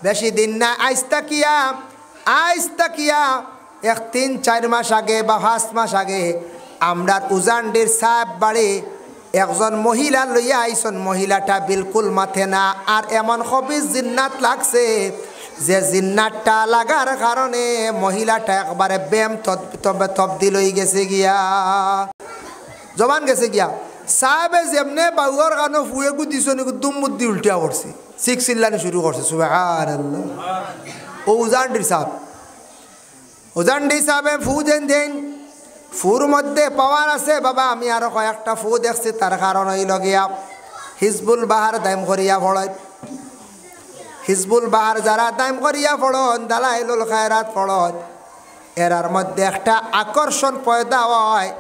বেশি দিন না, আইজ তাকিয়া 1-3-4 মাস আগে বা 5 মাস আগে আমরা উজানডির সাহেব বাড়ি একজন মহিলা লইয়া আইসন। মহিলাটা বিলকুল মাথে না, আর এমন খবিজ জিন্নাত লাগছে যে জিন্নাতটা লাগার কারণে মহিলাটা একবারে ব্যায়াম তবদিল হয়ে গেছে গিয়া, জবান গেছে গিয়া। সাহেবে যেমনে বাউর গানো ফুয়ে দিছ নাকি দুম মুদ্দি উল্টিয়া পড়ছে, চিল্লানি শুরু করছে সুবহানাল্লাহ। ও উজানডির সাহেবে ফু দেন ফুর মধ্যে পাওয়ার আছে বাবা। আমি আরো কয়েকটা ফু দেখছি, তার কারণ হইল গিয়া হিজবুল বাহার দাম করিয়া পড়য়। হিজবুল বাহার যারা দাম করিয়া পড়ন, দালাইলুল খায়রাত পড়ন, এরার মধ্যে একটা আকর্ষণ পয়দা হয়।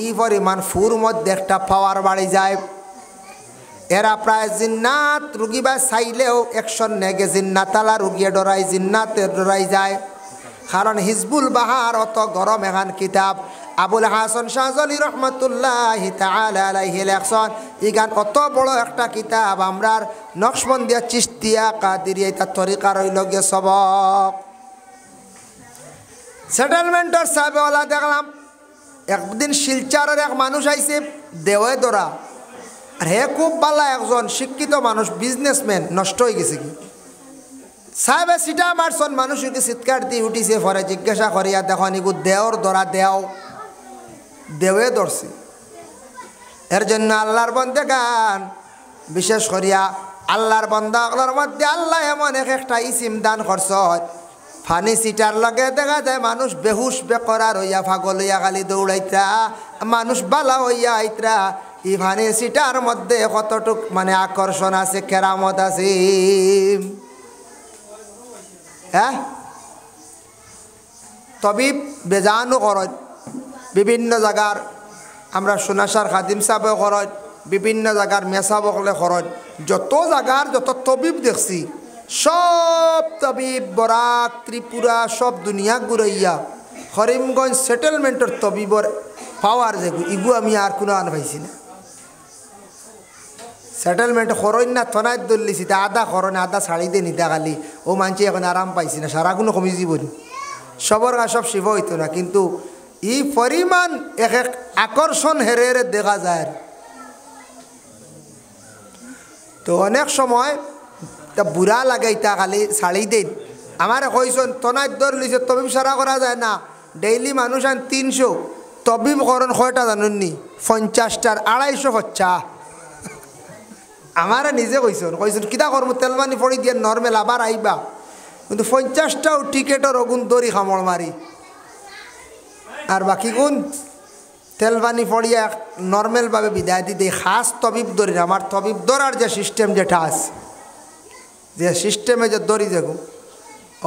ই পরিমাণ ফুর মধ্যে একটা পাওয়ার বাড়ি যায়। এরা প্রায় জিন্নাত রুগী বা চাইলেও একশন নেগে জিন্নাতালা রুগিয়ে ডরাই, জিন্নাতের ডরাই যায়। কারণ হিজবুল বাহার অত গরম এখান কিতাব আবুল হাসান শাহজালি রহমতুল্লাহি তাআলা আলাইহি লেখছেন। ইগান অত বড় একটা কিতাব আমরার নকশবন্দিয়া চিশতিয়া কাদিরিয়া তার তরিকার হইল গিয়ে সবক। সেটেলমেন্টের সাহেবওয়ালা দেখলাম একদিন শিলচারের এক মানুষ আইছে দেওয়ে ধরা, আর হে খুব ভালো একজন শিক্ষিত মানুষ, বিজনেসম্যান, নষ্ট হয়ে গেছে কি সাহেবে সিটা মারছন। মানুষকে চিৎকার দিয়ে উঠিছে, পরে জিজ্ঞাসা করিয়া দেখো নিগু দেওর ধরা দেওয়ে ধরছে। এর জন্য আল্লাহর বন্দেগান, বিশেষ করিয়া আল্লাহর বন্দাগুলোর মধ্যে আল্লাহ এমন একটা ইসিম দান করছ, ফানি সিটার লগে দেখা যায় মানুষ বেহুশ বেকরার হইয়া পাগল হইয়া খালি দৌড়াইতরা, মানুষ বালা হইয়া আইতরা। ই ফানি সিটার মধ্যে কতটুক মানে আকর্ষণ আছে, কেরামত আছে। হ্যাঁ, তবিব বেজানও করত বিভিন্ন জায়গার, আমরা সোনাসার খাদিম সাহেব করত, বিভিন্ন জায়গার মেসাবকলে করত। যত জায়গার যত তবিব দেখছি সব তবিব বরাক ত্রিপুরা সব দুনিয়া ঘুরাইয়া করিমগঞ্জ সেটেলমেন্টের তবিবর পাওয়ার যে ইগু আমি আর কোনো আন পাইছি না। সেটেলমেন্ট করই না থনায় দলিছি, তা আদা করনে আদা ছাড়ি দিয়ে নিতা খালি ও মানছি এখন আরাম পাইছি না, সারা কোনো কমি জীবন সবর গা সব শিব হইতো না। কিন্তু ই পরিমাণ এক এক আকর্ষণ হেরে হেরে দেখা যায়। তো অনেক সময় তা বুড়া লাগাই তা খালি ছাড়ি দেন। আমার কইসন তনায় দর লিছে তবিব সারা করা যায় না, ডেইলি মানুষ আন 300 তবিব করণ কয়টা জানুননি? 50টার 250 খরচা। আমার নিজে কইসন কিতা করবো, তেলমানি পড়ি দিয়ে নর্মেল আবার আইবা, কিন্তু 50টাও টিকেটর অগুন দড়ি খামড় মারি, আর বাকি গুণ তেলবানি পড়িয়া নর্মেলভাবে বিদায় দিতে খাস তবিব দড়ি। আমার তবিব দরার যে সিস্টেম যেটা আছে, যে সিস্টেমে যে দড়ি দেখো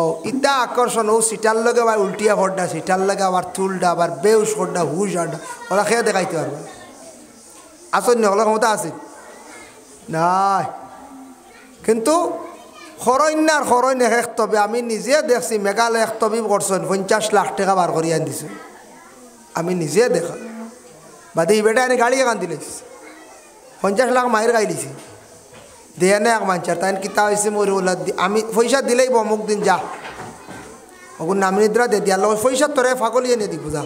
ও ইটা আকর্ষণ, ও সিটার লগে আবার উল্টিয়া ফোড্ডা, সিটার লগে আবার চুলডা, আবার বেউস ফোড্ডা, হুশ আড্ডা, ওরা খেয়ে দেখাইতে পারবে। আসেন নি, ওগুলো ক্ষমতা আছে নাই। কিন্তু খরণ্যার খরণ্য এক তবে আমি নিজে দেখছি, মেঘালয় এক তবিব করছেন 50 লাখ টাকা বার করিয়ে আন দিছে, আমি নিজে দেখা বাদে বেটা এনে গাড়ি এখান দিলে 50 লাখ মায়ের গাই দিছি দেয়া না এক মানচার তাই কিতা হয়েছে মোর ওলা আমি পয়সা দিলেই অমুক দিন যা ওগুন নাম নিদ্রা দে দিয়া পয়সা তোরে ফাগলিয়ে এনে দিব যা।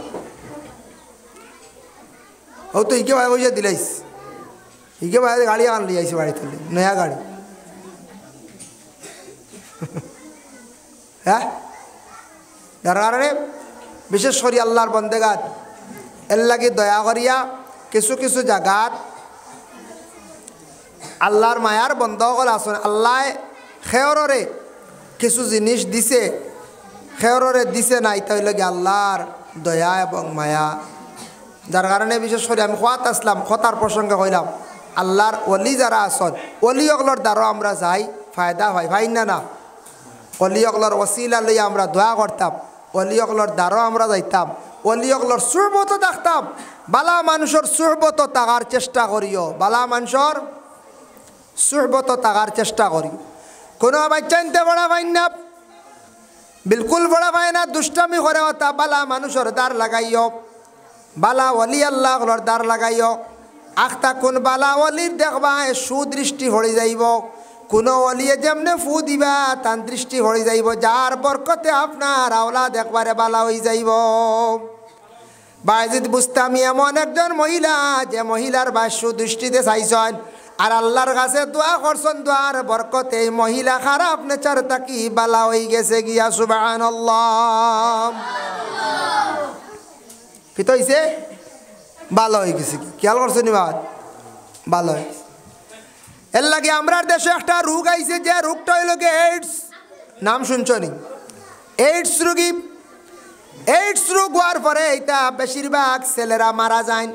ও তো ইকে ভাই পয়সা দিলাইস, ইকে ভাই গাড়ি আন লিয়ে আইসি বাড়ি তুলে নয়া গাড়ি। হ্যাঁ, যার কারণে বিশেষ করে আল্লাহর বন্দেগাত এর লাগে দয়া করিয়া কিছু কিছু জায়গাত আল্লাহর মায়ার বন্ধকল আসুন। আল্লাহ খেয়রে কিছু জিনিস দিছে, খেয়রে দিছে না, এটা হইল গিয়ে আল্লাহর দয়া এবং মায়া। যার কারণে বিশেষ করে আমি খোয়াত আসলাম, খতার প্রসঙ্গে কইলাম আল্লাহর অলি যারা আসন, অলি অগলর দ্বারা আমরা যাই ফায়দা হয়, ভাই না না, অলি অগলর ওসিলা লইয়া আমরা দোয়া করতাম, অলি অগলর দ্বারাও আমরা যাইতাম, অলি অগলর সুরবত দেখতাম। বালা মানুষের সুরবত তাকার চেষ্টা করিও, বালা মানুষের সুরবত তাকার চেষ্টা করি। কোনো বাচ্চা নিতে বড়া পাই না, বিলকুল বড়া পায় না, দুষ্টামি করে তা বালা মানুষের দ্বার লাগাইও, বালা অলি আল্লাহর দ্বার লাগাইও। আখতা কোন বালা অলির দেখবা সুদৃষ্টি হয়ে যাইব, কোনো অলিয়ে যেমনে ফু দিবা তান দৃষ্টি হয়ে যাইব, যার বরকতে আপনার আওলাদ একবারে বালা হয়ে যাইব। বায়েজিদ বুস্তামি এমন একজন মহিলা যে মহিলার বাস্য দৃষ্টিতে চাইছেন আর আল্লাহর কাছে দোয়া করছেন, দোয়ার বরকতে এই মহিলা খারাপ নেচার তাকি বালা হয়ে গেছে গিয়া। সুবহানাল্লাহ। কি তো হইছে? ভালো হয়ে গেছে। কি খেয়াল করছেন? বাদ ভালো হয়ে এর লাগে আমরা দেশে একটা রোগ আইছে, যে রোগটা হইল এইডস। নাম শুনছনি? এইডস রোগী। এইডস রোগ হওয়ার পরে এটা বেশিরভাগ ছেলেরা মারা যায়।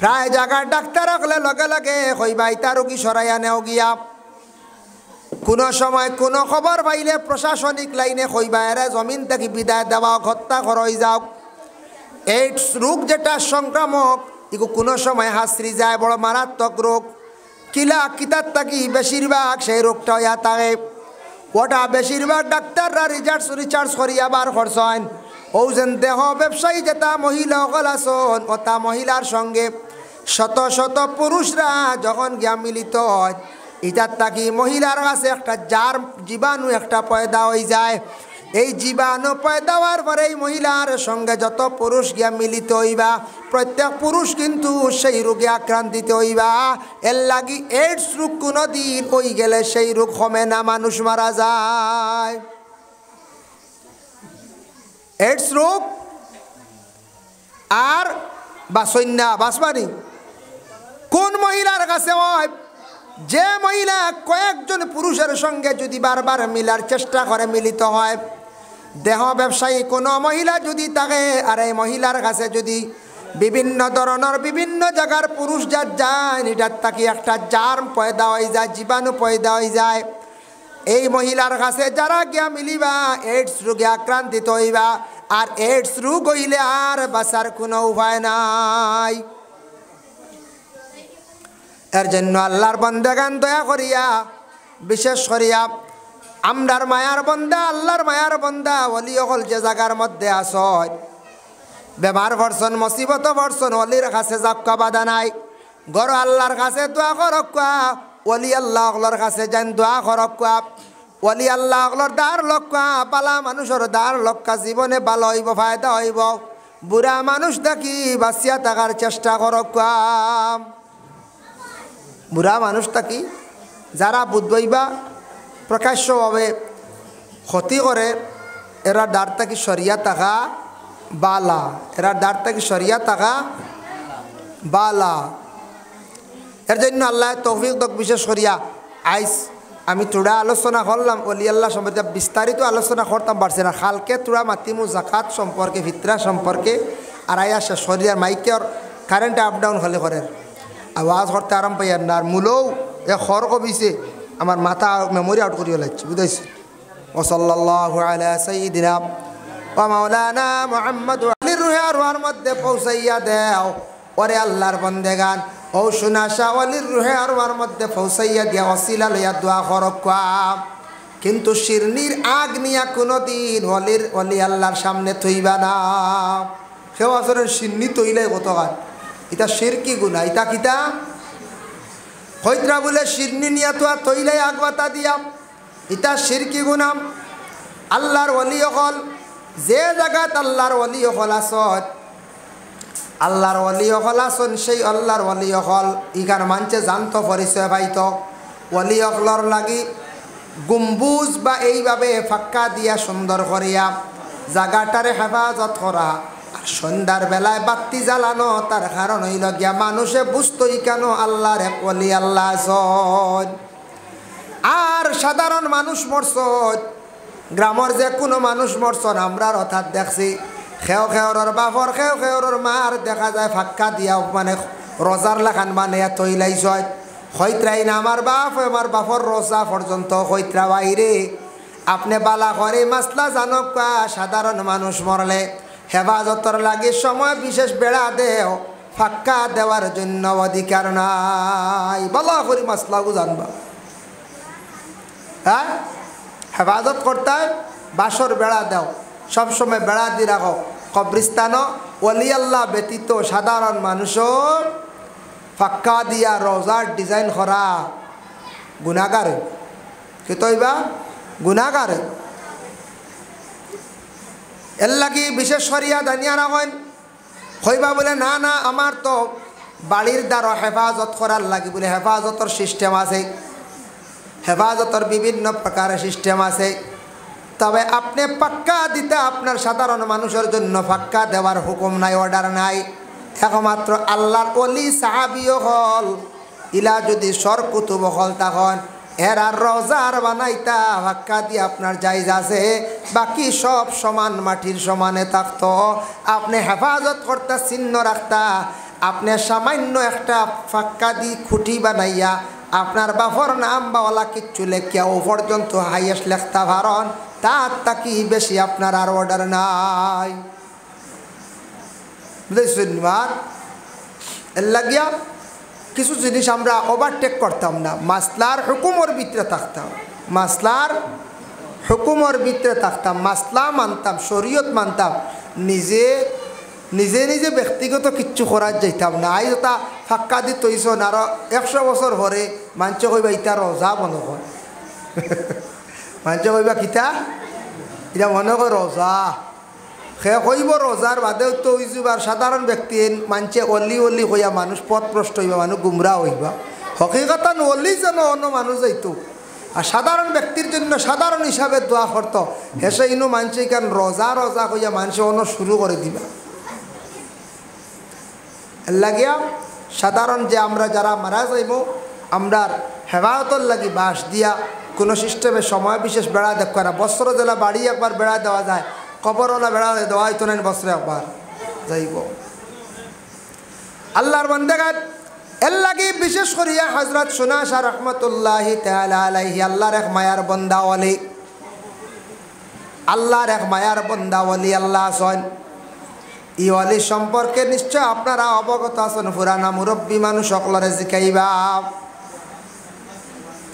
প্রায় জায়গার ডাক্তার হলে লগে লগে কইবা এটা রোগী সরাইয়া নেও গিয়া। কোনো সময় কোনো খবর পাইলে প্রশাসনিক লাইনে কইবা এরা জমিন থেকে বিদায় দেওয়া, হত্যা করই যাও। এইডস রোগ যেটা সংক্রামক, এগুলো কোনো সময় হাসরি যায়, বড় মারাত্মক রোগ। কিলা কিতার থাকি বেশিরভাগ সেই রোগটা হইয়া থাকে। ওটা বেশিরভাগ ডাক্তাররা রিসার্চ করিয়া বার করছেন। ও যেন দেহ ব্যবসায়ী যেটা মহিলা সকল আছেন, ওটা মহিলার সঙ্গে শত শত পুরুষরা যখন গিয়া মিলিত হয়, এটার থাকি মহিলার কাছে একটা জার জীবাণু একটা পয়দা হয়ে যায়। এই জীবাণু পয়দা হওয়ার পরে এই মহিলার সঙ্গে যত পুরুষ গিয়া মিলিত হইবা, প্রত্যেক পুরুষ কিন্তু সেই রোগে আক্রান্তিত হইবা। এর লাগি এইডস রোগ কোনো দিন হই গেলে সেই রোগ কমে না, মানুষ মারা যায়। এইডস রোগ আর বাসন্যা বাসবানি কোন মহিলার কাছে হয়? যে মহিলা কয়েকজন পুরুষের সঙ্গে যদি বারবার মিলার চেষ্টা করে, মিলিত হয়। দেহ ব্যবসায়ী কোনো মহিলা যদি থাকে আর এই মহিলার কাছে যদি বিভিন্ন ধরনের বিভিন্ন জায়গার পুরুষ যার যায়, এটার তাকে একটা জার্ম পয়দা হয়ে যায়, জীবাণু পয়দা হয়ে যায়। এই মহিলার কাছে যারা গিয়া মিলিবা এইডস রোগে আক্রান্তিত হইবা। আর এইডস রোগ হইলে আর বাঁচার কোনো উপায় নাই। এর জন্য আল্লাহর বান্দাগান দয়া করিয়া, বিশেষ করিয়া আমরার মায়ার বন্দা, আল্লাহর মায়ার বন্দা ওলি হল যে জায়গার মধ্যে আসয়, বেমার ভরসন মুসিবত ভরসন, অলির কাছে যাক্কা বাধা নাই। গর আল্লাহর কাছে দোয়া করক্কা, ওলি আল্লাহ হলর কাছে যেন দোয়া করক্কা। ওলি আল্লাহ হলর দ্বার লক্কা, পালা মানুষের দ্বার লক্কা, জীবনে ভালো হইব, ফায়দা হইব। বুড়া মানুষ দেখি বাঁচিয়া থাকার চেষ্টা করক্কা। বুড়া মানুষ থাকি যারা বুধবইবা প্রকাশ্যভাবে ক্ষতি করে, এরা ডার থাকি সরিয়া থাকা বালা, এরা ডার থাকি সরিয়া থাকা বালা। এর জন্য আল্লাহ তৌফিক দক বিশেষ করিয়া আইস আমি তোড়া আলোচনা করলাম অলি আল্লাহ সম্পর্কে, বিস্তারিত আলোচনা করতাম পারছি না। খালকে তোড়া মাতিমু জাকাত সম্পর্কে, ফিতরা সম্পর্কে। আর আয়া শরিয়ার মাইকের কারেন্ট আপ ডাউন হলে করে আওয়াজ করতে আরাম পাই না। আর মূলও এ খর কবিছে আমার মাথা মেমোরি আউট করিয়া লাগছে, বুঝাইছি। ওসল্লাল্লাহু আলা সাইয়্যিদিনা ওয়া মাওলানা মুহাম্মদ আলির রুহে আরওয়ার মধ্যে পৌঁছাইয়া দেও। ওরে আল্লাহর বন্দেগান, ও সুনাশা অলির রুহে আরওয়ার মধ্যে পৌঁছাইয়া দিয়া ওসিলা লইয়া দোয়া করক্কা। কিন্তু শিরনির আগ নিয়া কোনো দিন অলি আল্লাহর সামনে থইবা না। সেও আসলে শিরনি তৈলাই কতকাল, এটা শিরকি গুণা। ইটা কিতা হইত্রা বলে শিরনি নিয়া তো আর তৈলাই আগবাতা দিয়া, ইটা শিরকি গুণা। আল্লাহর অলি হল যে জায়গাত আল্লাহর অলি হল আসত, আল্লাহর অলি হল আসন, সেই আল্লাহর অলি হল ইখান মানছে জানত পরিচয় পাইত। অলি হলর লাগি গম্বুজ বা এইভাবে ফাক্কা দিয়া সুন্দর করিয়া জায়গাটারে হেফাজত করা। আর সন্ধ্যার বেলায় বাতি জ্বালানো, তার কারণ হইল গিয়া মানুষে বুঝতই কেন আল্লাহর এক অলি আল্লাহ আসন। আর সাধারণ মানুষ মরছন, গ্রামের যে কোনো মানুষ মরছন, আমরা অর্থাৎ দেখছি খেও খেওর বাপর খেও খেওর মার দেখা যায় ফাক্কা দিয়া মানে রোজার লেখান মানে তৈলাইছ। হইত্রাই না আমার বাপর রোজা পর্যন্ত হইত্রা বাইরে। আপনি বালা করে মাসলা জানক, সাধারণ মানুষ মরলে হেফাজতর লাগে সময় বিশেষ বেড়া দেও, ফাক্কা দেওয়ার জন্য অধিকার নাই। বালা করি মাসলাগু জানবা, হ্যাঁ হেফাজত করতে বাসর বেড়া দেও, সবসময় বেড়া দি রাখো। কবরিস্তান ওলি আল্লাহ ব্যতীত সাধারণ মানুষও ফাক্কা দিয়া রোজার ডিজাইন করা, গুনাহগার কে তৈবা গুনাহগার এর লাগি বিশেষ করিয়া দানিয়া রাখেন হইবা বলে না না আমার তো বাড়ির দ্বারা হেফাজত করার লাগি বলে হেফাজতর সিস্টেম আছে হেফাজতর বিভিন্ন প্রকারের সিস্টেম আছে তবে আপনি পাক্কা দিতে আপনার সাধারণ মানুষের জন্য পাক্কা দেওয়ার হুকুম নাই অর্ডার নাই একমাত্র আল্লাহর ওলি সাহাবিও হল ইলা যদি সর কুতুব হল তখন এরা রোজার বানাইতা পাক্কা দিয়ে আপনার জায়েজ আছে বাকি সব সমান মাটির সমানে থাকতো আপনি হেফাজত করতে চিহ্ন রাখতা আপনি সামান্য একটা পাক্কা দি খুঁটি বানাইয়া আপনার বাপর নাম বাওয়ালা কিচ্ছু লেখিয়া ও পর্যন্ত হাইয়েস্ট লেখতা পারেন তার তাকি বেশি আপনার আর অর্ডার নাই বুঝেছেন এর লাগিয়া কিছু জিনিস আমরা ওভারটেক করতাম না মাসলার হুকুমের ভিতরে থাকতাম মাসলার হুকুমের ভিতরে থাকতাম মাসলা মানতাম শরীয়ত মানতাম নিজে নিজে নিজে ব্যক্তিগত কিচ্ছু করার যাইতাম না আই ওটা ফাক্কা দি তৈছন আরো 100 বছর পরে মানুষ কইবা ইটা রোজা মনে হয় মানুষ কইবা কিতা এটা মনে হয় রোজা সে কইব রোজার বাদেও তো হইবার সাধারণ ব্যক্তি মানুষে অলি অলি হইয়া মানুষ পথভ্রষ্ট হইবা মানুষ গুমরা হইবা হকিকতান অলি যেন অন্য মানুষ যাইতো আর সাধারণ ব্যক্তির জন্য সাধারণ হিসাবে দোয়া করতো হেসে ইনু মানুষ কেন রোজা রোজা হইয়া মানুষ অন্য শুরু করে দিবা লাগিয়া সাধারণ যে আমরা যারা মারা যাইব আমরা হেফাজতর লাগি বাস দিয়া কোনো সিস্টেমে সময় বিশেষ বেড়া দেখ না বছর জেলা বাড়ি একবার বেড়া দেওয়া যায় কবরওয়ালা বেড়া দেওয়া হইতো না বছরে একবার যাইব আল্লাহর বান্দাগান এর লাগি বিশেষ করিয়া হযরত সুনা শাহ রহমতুল্লাহি তাআলা আলাইহি আল্লাহর এক মায়ার বান্দা ওলি আল্লাহর এক মায়ার বান্দা ওলি আল্লাহ আছেন ই ওলি সম্পর্কে নিশ্চয় আপনারা অবগত আছেন পুরানা মুরব্বী মানুষ সকলরে জিকাইবা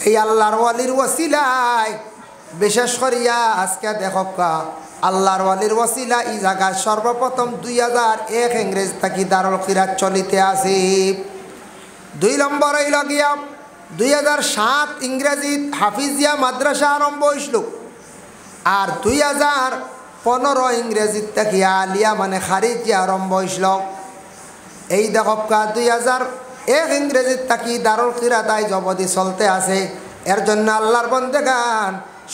এই আল্লাহর ওলির ওসিলায় বিশেষ করিয়া আজকে দেখকা আল্লাহর ওলির ওসিলা এই জায়গায় সর্বপ্রথম 2001 ইংরেজি থাকি দারুল কিরাত চলিতে আছে 2 নম্বর হইল গিয়া 2007 ইংরেজি হাফিজিয়া মাদ্রাসা আরম্ভ হইছিল আর 2015 ইংরেজি থাকি আলিয়া মানে খারিজিয়া আরম্ভ হইছিল এই দেখকা 2001 ইংরেজি থাকি দারুল কিরাত আই জবদি চলতে আছে এর জন্য আল্লাহর বন্দেগান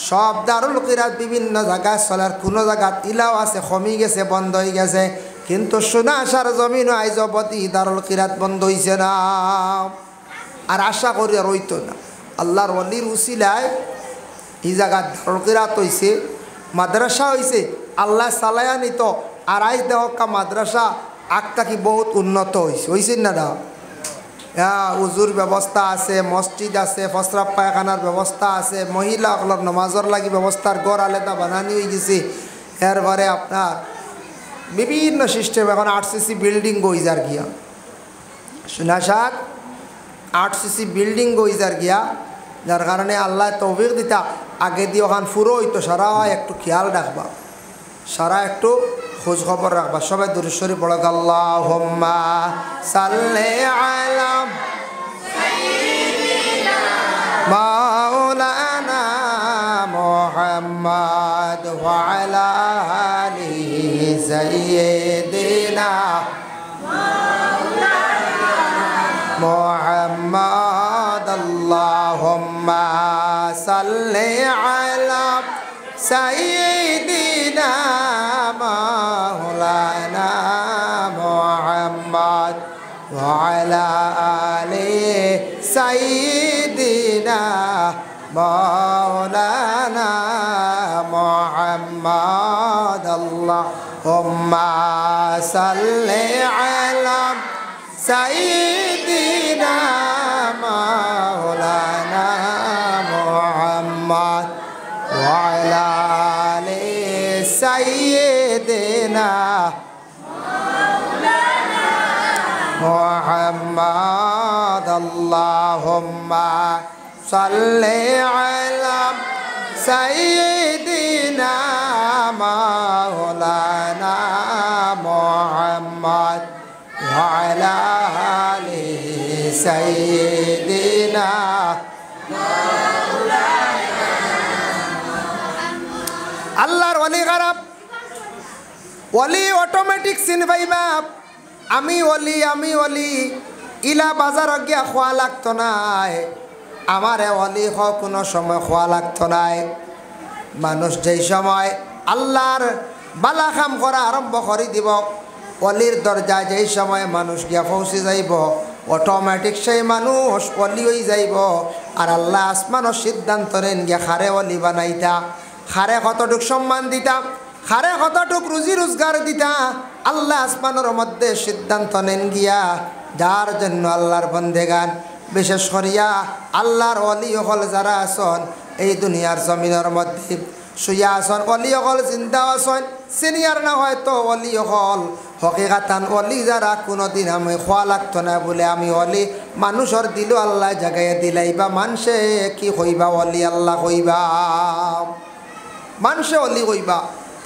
সব দারুল কিরাত বিভিন্ন জায়গায় চলার কোনো জায়গাত ইলাও আছে কমি গেছে বন্ধ হয়ে গেছে কিন্তু সোনা আসার জমিন আইজ অবধি দারুল কিরাত বন্ধ হয়েছে না আর আশা করি রইতো না আল্লাহর ওলির উসিলায় এই জায়গার দারুল কিরাত হয়েছে মাদ্রাসা হয়েছে আল্লাহ চালায়া নিত আর আইজ দেখা মাদ্রাসা আগটা কি বহুত উন্নত হয়েছে না না উজুর ব্যবস্থা আছে মসজিদ আছে প্রস্রাব পায়খানার ব্যবস্থা আছে মহিলাগুলোর নমাজর লাগি ব্যবস্থার গড় আলাদা বানানি হয়ে গেছে এরপরে আপনার বিভিন্ন সিস্টেম এখন 8cc বিল্ডিং গইজার গিয়া সুনাশাক 8cc বিল্ডিং গইজার গিয়া যার কারণে আল্লাহ তৌফিক দিতা আগে দিয়ে ওখান ফুরো হইতো সারা একটু খেয়াল রাখবা সারা একটু খোঁজ খবর রাখবা সবাই দুরূদ শরীফ পড়ো আল্লাহুম্মা সাল্লি আলা সাইয়্যিদিনা মাওলানা মুহাম্মদ ওয়া আলা আলিহি সাইয়্যিদিনা মাওলানা মুহাম্মদ আল্লাহুম্মা সাল্লি আলা সাইয়্যিদিনা মাওলানা মুহাম্মদ ওয়া আলা আলিহি সাইয়্যিদিনা মাওলানা মুহাম্মদ আল্লাহুম্মা সাল্লি আলা সাইয়্যিদিনা মাওলানা মুহাম্মদ ওয়া আলা আলিহি সাইয়্যিদিনা মাওলানা মুহাম্মদ আল্লাহুম্মা সাল্লি আলা সাইয়্যিদিনা মাওলানা মুহাম্মদ ওয়া আলা আলিহি সাইয়্যিদিনা আল্লাহর ওলি খারাপ ওলি অটোমেটিক চিন পাইবা আমি ওলি ইলা বাজার গিয়া খোয়া লাগতো নাই আমারে ওলি কোনো সময় খোয়া লাগতো নাই মানুষ যেই সময় আল্লাহর বালা কাম করা আরম্ভ করে দিব অলির দরজায় যেই সময় মানুষ গিয়া পৌঁছে যাইব অটোমেটিক সেই মানুষ অলি হয়ে যাইব আর আল্লাহ আসমানের সিদ্ধান্ত নেন গিয়া খারে অলি বানাইতা খারে কতটুক সম্মান দিতা খারে কতটুক রুজি রোজগার দিতা আল্লাহ আসমানের মধ্যে সিদ্ধান্ত নেন গিয়া যার জন্য আল্লাহর বন্দেগান বিশেষ করিয়া আল্লাহর অলি হল যারা আসন এই দুনিয়ার জমিনের মধ্যে শুয়া আসন অলি হল চিন্তা আসন সিনিয়র না হয়তো অলি হল হকিকাতান অলি যারা কোনোদিন আমি খোয়া লাগতো না বলে আমি অলি মানুষের দিল আল্লাহ জাগাইয়া দিলাইবা মানুষে কি কইবা অলি আল্লাহ কইবা মানুষে অলি কইবা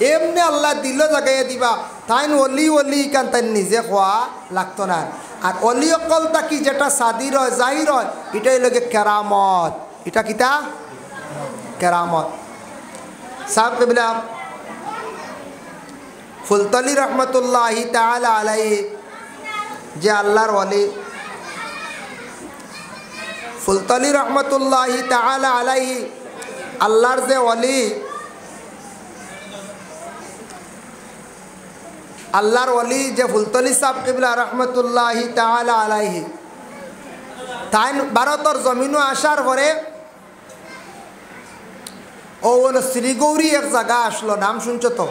এমনি আল্লাহ দিল জাগাইয়া দিবা তাই অলি কান তাই নিজে খোয়া লাগতো না আর অলি অকল তাকি যেটা সাদির হয় জাহির হয় এটাই লাগে কেরামত এটা কিতা কেরামত সাহেব কেবিলা ফুলতলি রহমতুল্লাহি তাআলা আলাইহি যে আল্লাহর ওলি ফুলতলি রহমতুল্লাহি তাআলা আলাইহি আল্লাহর যে ওলি আল্লাহর ওলি যে ফুলতলি সাহেব কিবলা রহমতুল্লাহি তাআলা আলাইহি তাই ভারতের জমিনও আসার পরে ও শ্রীগৌরী এক জায়গা আসলো নাম শুনছো তো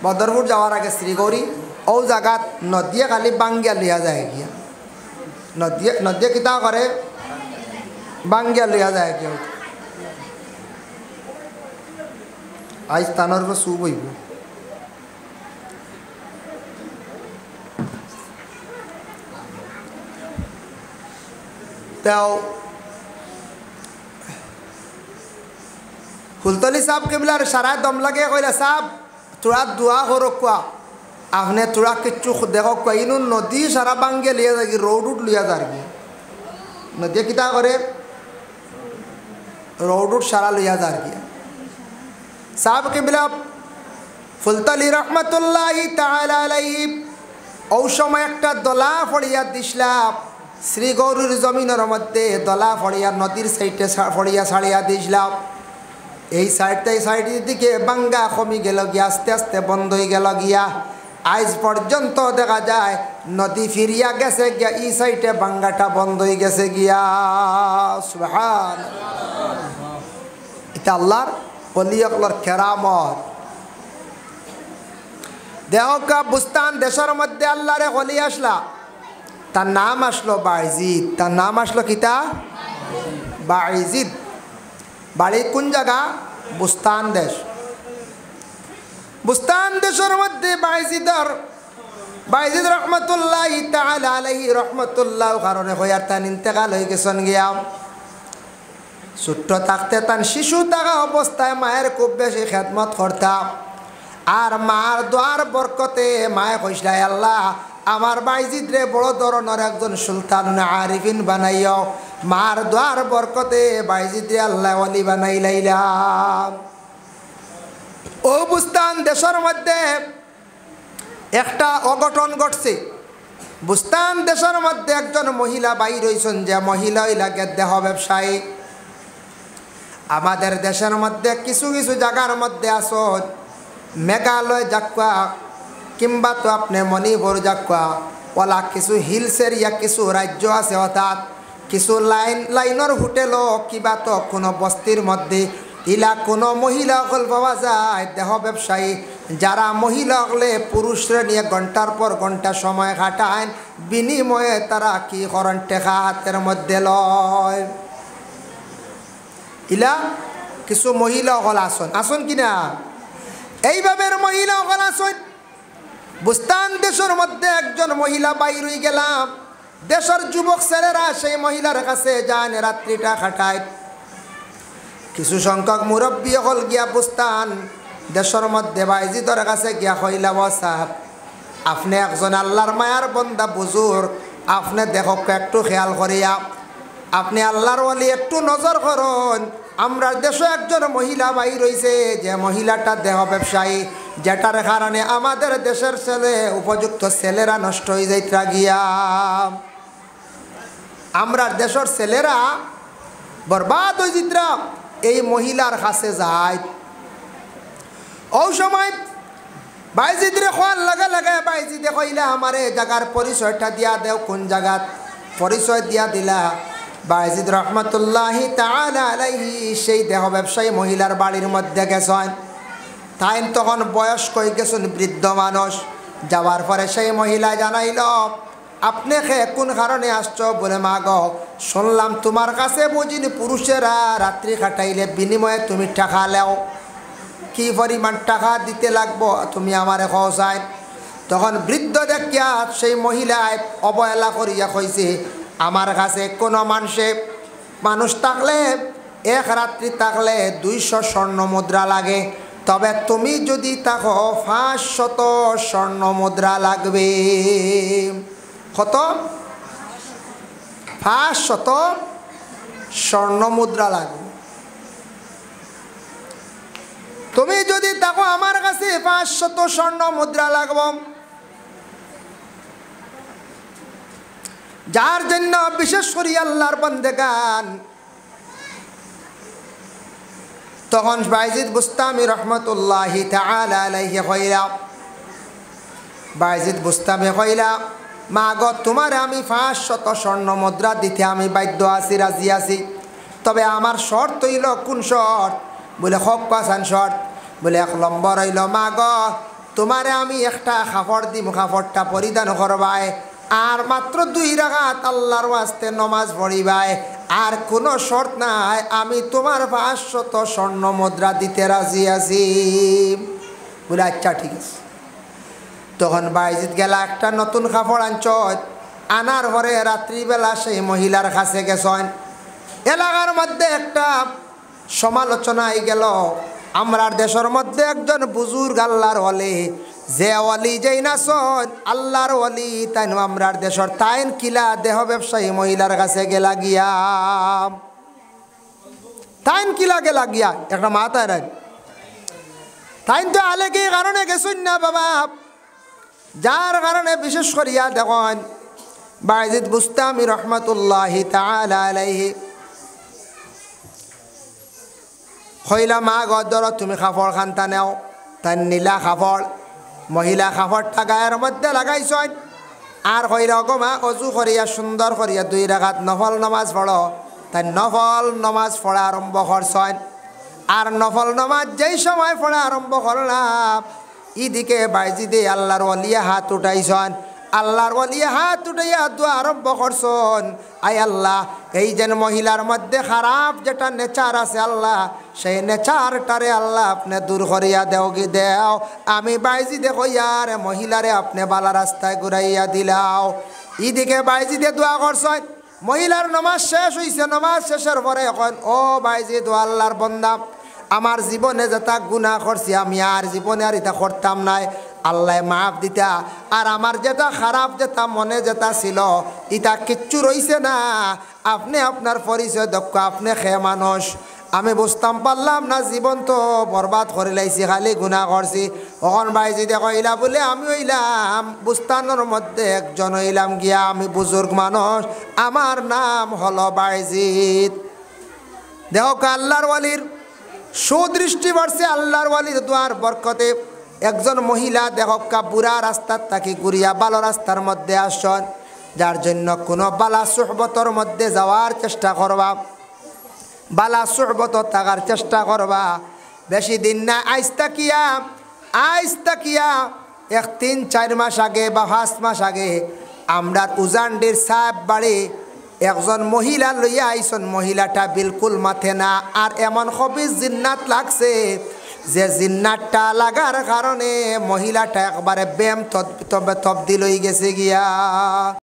বদরপুর যাওয়ার আগে শ্রীগৌরী ও জায়গাত নদিয়ে খালি বাঙ্গিয়া লিয়া যায় গিয়া নদিয়ে কিতা করে বাঙ্গিয়া লিয়া যায় গিয়া আজ স্থানের চু বইব তাও ফুলতলি সাহেব কেবলার সারা দম লাগে কইলা সাহেব তোরা দোয়া করো কোয়া আপনি তোরা কিচ্ছু দেখো কোয়া ইনু নদী সারা বাঙ্গে লিয়া যাই রোড উঠ লিয়া যার কি নদী কিতা করে রোড উঠ সারা লিয়া যার কি সাহেব কেবলা ফুলতলি রহমতুল্লাহি তাআলা আলাইহি ও সময় একটা দলা ফড়িয়া দিসলাম শ্রীগৌরীর জমিনের মধ্যে দলা ফড়িয়া নদীর সাইডে ফড়িয়া ছাড়িয়া দিসলাম এই সাইডের দিকে বাঙ্গা কমি গেল গিয়া আস্তে আস্তে বন্ধ হয়ে গেল গিয়া আজ পর্যন্ত দেখা যায় নদী ফিরিয়া গেছে গিয়া এই সাইডে বাঙ্গাটা বন্ধ হয়ে গেছে গিয়া সুবহানাল্লাহ এটা আল্লাহর ওলি আকলার কেরামত দেহকা বুস্তান দেশের মধ্যে আল্লাহরে ওলি আসলা তার নাম আসলো বাইজিদ তার নাম আসলো কিতা বাইজিদ বাড়ি কোন জায়গা বুস্তান দেশ বুস্তান দেশের মধ্যে বাইজিদ রহমতুল্লাহি তাআলা আলাইহি রহমতুল্লাহ কারণে হইয়ার তান ইন্তেকাল হয়ে গেছেন গিয়া ছোট্ট থাকতে তান শিশু থাকা অবস্থায় মায়ের খুব বেশি খেদমত করতাম আর মার দোয়ার বরকতে মায়ে কইসলাই আল্লাহ আমার বাইজিদ রে বড় ধরনের একজন সুলতান আরিফিন বানাইও মার দোয়ার বরকতে বাইজিদ রে আল্লাহ ওলি বানাই লাইলাম ও বুস্তান দেশের মধ্যে একটা অঘটন ঘটছে বুস্তান দেশের মধ্যে একজন মহিলা বাইর হইছেন যে মহিলা লাগে দেহ ব্যবসায়ী আমাদের দেশের মধ্যে কিছু কিছু জায়গার মধ্যে আসন মেঘালয় যাক্কা কিংবা তো আপনি মণিপুর যাক্কা ওলা কিছু হিলসের ইয়া কিছু রাজ্য আছে অর্থাৎ কিছু লাইনের হোটেলও কিবা তো কোনো বস্তির মধ্যে ইলা কোনো মহিলা হল পাওয়া যায় দেহ ব্যবসায়ী যারা মহিলা হলে পুরুষরা নিয়ে ঘন্টার পর ঘন্টা সময় কাটায় বিনিময়ে তারা কি করেন টেকা হাতের মধ্যে লয় ইলা কিছু মহিলা হল আসন কিনা এইভাবে মহিলা হল আসন বুস্তান দেশের মধ্যে একজন মহিলা বাইর হয়ে গেলাম দেশের যুবক ছেলেরা সেই মহিলার কাছে যান রাত্রিটা খাটায় কিছু সংখ্যক মুরব্বী হল গিয়া বুস্তান দেশের মধ্যে বাইজিদর কাছে গিয়া কইলা সাহেব আপনি একজন আল্লাহর মায়ার বন্দা বুজুর্গ আপনি দেখো একটু খেয়াল করিয়া আপনি আল্লাহর ওলি একটু নজর করুন আমরা দেশে একজন মহিলা ভাই রয়েছে, যে মহিলাটা দেহ ব্যবসায়ী, যেটার কারণে আমাদের দেশের ছেলে উপযুক্ত ছেলেরা নষ্ট হয়ে যাইতা গিয়া। আমরা দেশের ছেলেরা বরবাদ হয়ে যাইতা এই মহিলার কাছে যায়। ও সময় বাইজিদরে খোয়ার লাগা লাগে, বাইজিদে কইলা আমারে জায়গার পরিচয়টা দিয়া দেও, কোন জায়গাত পরিচয় দিয়া দিলা। বাইজিদ রহমতুল্লাহি তাআলা আলাইহি সেই দেহ ব্যবসায়ী মহিলার বাড়ির মধ্যে গেছেন। তাই তখন বয়স্ক হয়ে গেছেন, বৃদ্ধ মানুষ। যাওয়ার পরে সেই মহিলা জানাইল, আপনি কোন কারণে আসছো? বলে মা গো, শুনলাম তোমার কাছে বুঝিনি পুরুষেরা রাত্রি কাটাইলে বিনিময়ে তুমি টাকা লেও, কি পরিমাণ টাকা দিতে লাগবো তুমি আমারে কওসাই। তখন বৃদ্ধ দেখিয়া সেই মহিলায় অবহেলা করিয়া কইছে, আমার কাছে কোনো মানুষ থাকলে এক রাত্রি থাকলে 200 স্বর্ণ মুদ্রা লাগে, তবে তুমি যদি থাকো 500 স্বর্ণ মুদ্রা লাগবে। কত? 500 স্বর্ণ মুদ্রা লাগবে। তুমি যদি থাকো আমার কাছে 500 স্বর্ণ মুদ্রা লাগবে। যার জন্য বিশেষ করে আল্লাহর বান্দাগান, তখন বাইজিদ বুস্তামি রহমতুল্লাহি তাআলা আলাইহি কইলা, বাইজিদ বুস্তামি কইলা, মা গো তোমার আমি 500 স্বর্ণ মুদ্রা দিতে আমি বাধ্য আছি, রাজি আছি, তবে আমার শর্ত হইল। কোন শর্ত? বলে হক পাসান শর্ত। বলে 1 নম্বর হইল, মা গো তোমারে আমি একটা কাপড় দিম, কাপড়টা পরিধান করবাই, আর মাত্র 2 রাকাত আল্লাহর ওয়াস্তে নমাজ পড়িবাই, আর কোনো শর্ত নাই, আমি তোমার 500 স্বর্ণ মুদ্রা দিতে রাজি আছি। বলে আচ্ছা ঠিক আছে। তখন বাইজিদ গেলা একটা নতুন কাপড় আনার পরে রাত্রিবেলা সেই মহিলার কাছে গেছেন। এলাকার মধ্যে একটা সমালোচনা হয়ে গেল, আমরার দেশের মধ্যে একজন বুজুর্গ আল্লাহর ওয়ালি, যে ওয়ালি যেই নাচন আল্লাহর ওয়ালি, তাই আমরার দেশের তাইন কিলা দেহ ব্যবসায়ী মহিলার কাছে গেলা গিয়া, তাইন কিলা গেলা গিয়া একটা মাথায় রাখ। তাইন তো আলে কি কারণে গেছুন না বাবা, যার কারণে বিশেষ করিয়া দেখুন বাইজিদ বুস্তামি রহমতুল্লাহি তাআলা আলাইহি কইলা, মা গদর তুমি কাপড় খান্তা নেও। তাই নীলা কাপড়, মহিলা কাপড়টা গায়ের মধ্যে লাগাইছেন, আর কইলা গো মা অজু করিয়া সুন্দর করিয়া 2 রাকাত নফল নামাজ পড়ো। তাই নফল নামাজ পড়া আরম্ভ করছেন। আর নফল নামাজ যেই সময় পড়া আরম্ভ করলাম, এদিকে বাইজিদে আল্লাহর ওয়ালিয়া হাত উঠাইছেন। আল্লাহর ওয়ালিয়া হাত উঠাইয়া দোয়া আরম্ভ করছেন, আয় আল্লাহ এই যেন মহিলার মধ্যে খারাপ যেটা নেচার আছে আল্লাহ, সেই নেচারটারে আল্লাহ আপনি দূর করিয়া দেও। আমি বাইজিদে কইয়ার মহিলারে আপনি বালা রাস্তায় ঘুরাইয়া দিলাও। এদিকে বাইজিদে দোয়া করছেন। মহিলার নমাজ শেষ হইছে। নমাজ শেষের পরে এখন, ও বাইজিদ ও আল্লাহর বান্দা, আমার জীবনে যেটা গুনাহ করছি আমি আর জীবনে আর এটা করতাম নাই, আল্লাহ মাফ দিতা। আর আমার যেটা খারাপ যেটা মনে যেটা ছিল এটা কিচ্ছু রইছে না। আপনি আপনার পরিচয় দক্ষ, আপনি খেয়ে মানুষ, আমি বুঝতাম পারলাম না, জীবন তো বরবাদ করে লাইছি, খালি গুনাহ করছি। ওখন বাইজিদে কইলা বলে আমি হইলাম বুস্তানোর মধ্যে একজন হইলাম গিয়া, আমি বুজুর্গ মানুষ, আমার নাম হলো বাইজিদ। দেখো আল্লাহর ওয়ালির সুদৃষ্টি বর্ষে, আল্লাহর ওয়ালির দোয়ার বরকতে একজন মহিলা দেখকা বুড়া রাস্তার তাকে ঘুরিয়া ভালো রাস্তার মধ্যে আসছেন। যার জন্য কোনো বালা সুহবতর মধ্যে যাওয়ার চেষ্টা করবা, বালা সুহবত থাকার চেষ্টা করবা। বেশি দিন না, আইজ তাকিয়া 3-4 মাস আগে বা 5 মাস আগে আমরা উজানডির সাহেব বাড়ি একজন মহিলা লইয়া আইসন। মহিলাটা বিলকুল মাথে না, আর এমন খবিজ জিন্নাত লাগছে যে জিন্নাতটা লাগার কারণে মহিলাটা একবারে ব্যায়াম তবদিল হয়ে গেছে গিয়া।